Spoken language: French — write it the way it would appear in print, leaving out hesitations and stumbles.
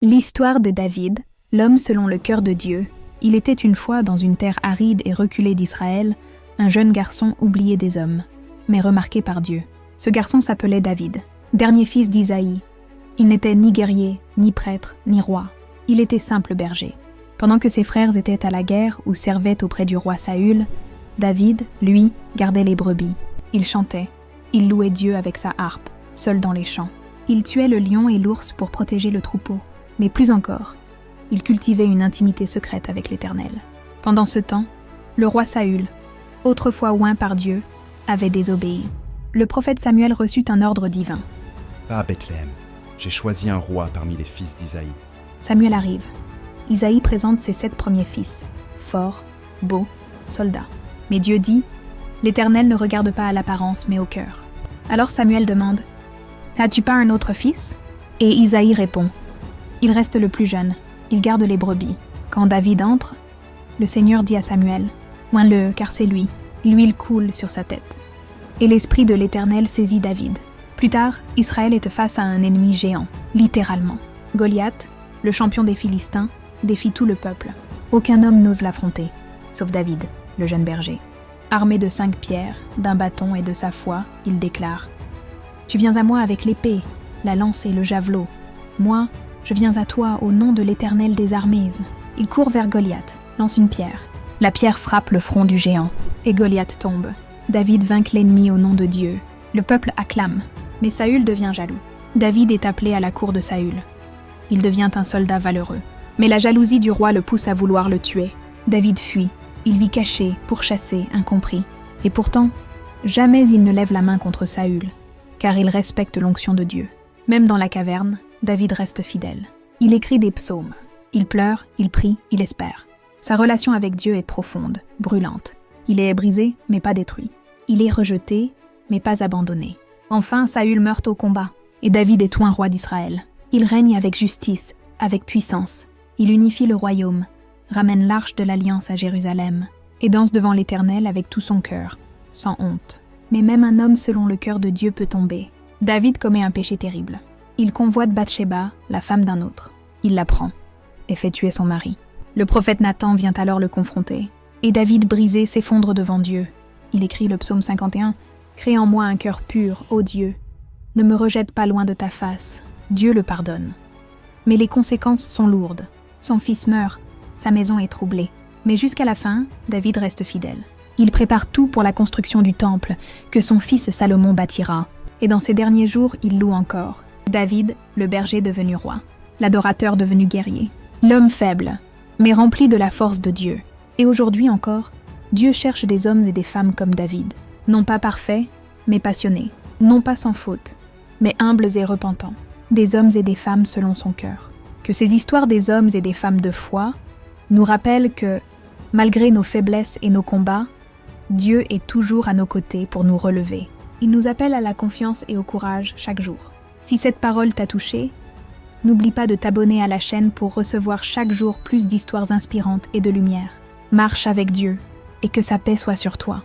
L'histoire de David, l'homme selon le cœur de Dieu. Il était une fois dans une terre aride et reculée d'Israël, un jeune garçon oublié des hommes, mais remarqué par Dieu. Ce garçon s'appelait David, dernier fils d'Isaïe. Il n'était ni guerrier, ni prêtre, ni roi. Il était simple berger. Pendant que ses frères étaient à la guerre ou servaient auprès du roi Saül, David, lui, gardait les brebis. Il chantait, il louait Dieu avec sa harpe, seul dans les champs. Il tuait le lion et l'ours pour protéger le troupeau. Mais plus encore, il cultivait une intimité secrète avec l'Éternel. Pendant ce temps, le roi Saül, autrefois oint par Dieu, avait désobéi. Le prophète Samuel reçut un ordre divin. Va à Bethléem, j'ai choisi un roi parmi les fils d'Isaïe. Samuel arrive. Isaïe présente ses 7 premiers fils, forts, beaux, soldats. Mais Dieu dit, l'Éternel ne regarde pas à l'apparence mais au cœur. Alors Samuel demande, as-tu pas un autre fils? Et Isaïe répond, il reste le plus jeune, il garde les brebis. Quand David entre, le Seigneur dit à Samuel, oins-le car c'est lui, l'huile coule sur sa tête. Et l'esprit de l'Éternel saisit David. Plus tard, Israël est face à un ennemi géant, littéralement. Goliath, le champion des Philistins, défie tout le peuple. Aucun homme n'ose l'affronter, sauf David, le jeune berger. Armé de 5 pierres, d'un bâton et de sa foi, il déclare « Tu viens à moi avec l'épée, la lance et le javelot. Moi, je viens à toi au nom de l'Éternel des armées. » Il court vers Goliath, lance une pierre. La pierre frappe le front du géant, et Goliath tombe. David vainc l'ennemi au nom de Dieu. Le peuple acclame, mais Saül devient jaloux. David est appelé à la cour de Saül. Il devient un soldat valeureux. Mais la jalousie du roi le pousse à vouloir le tuer. David fuit. Il vit caché, pourchassé, incompris. Et pourtant, jamais il ne lève la main contre Saül, car il respecte l'onction de Dieu. Même dans la caverne, David reste fidèle. Il écrit des psaumes. Il pleure, il prie, il espère. Sa relation avec Dieu est profonde, brûlante. Il est brisé, mais pas détruit. Il est rejeté, mais pas abandonné. Enfin, Saül meurt au combat, et David est oint roi d'Israël. Il règne avec justice, avec puissance. Il unifie le royaume, ramène l'arche de l'Alliance à Jérusalem, et danse devant l'Éternel avec tout son cœur, sans honte. Mais même un homme selon le cœur de Dieu peut tomber. David commet un péché terrible. Il convoite Bathsheba, la femme d'un autre. Il la prend et fait tuer son mari. Le prophète Nathan vient alors le confronter. Et David, brisé, s'effondre devant Dieu. Il écrit le psaume 51, « Crée en moi un cœur pur, ô Dieu. Ne me rejette pas loin de ta face. » Dieu le pardonne. Mais les conséquences sont lourdes. Son fils meurt, sa maison est troublée. Mais jusqu'à la fin, David reste fidèle. Il prépare tout pour la construction du temple que son fils Salomon bâtira. Et dans ses derniers jours, il loue encore. David, le berger devenu roi, l'adorateur devenu guerrier, l'homme faible, mais rempli de la force de Dieu. Et aujourd'hui encore, Dieu cherche des hommes et des femmes comme David, non pas parfaits, mais passionnés, non pas sans faute, mais humbles et repentants, des hommes et des femmes selon son cœur. Que ces histoires des hommes et des femmes de foi nous rappellent que, malgré nos faiblesses et nos combats, Dieu est toujours à nos côtés pour nous relever. Il nous appelle à la confiance et au courage chaque jour. Si cette parole t'a touché, n'oublie pas de t'abonner à la chaîne pour recevoir chaque jour plus d'histoires inspirantes et de lumière. Marche avec Dieu et que sa paix soit sur toi.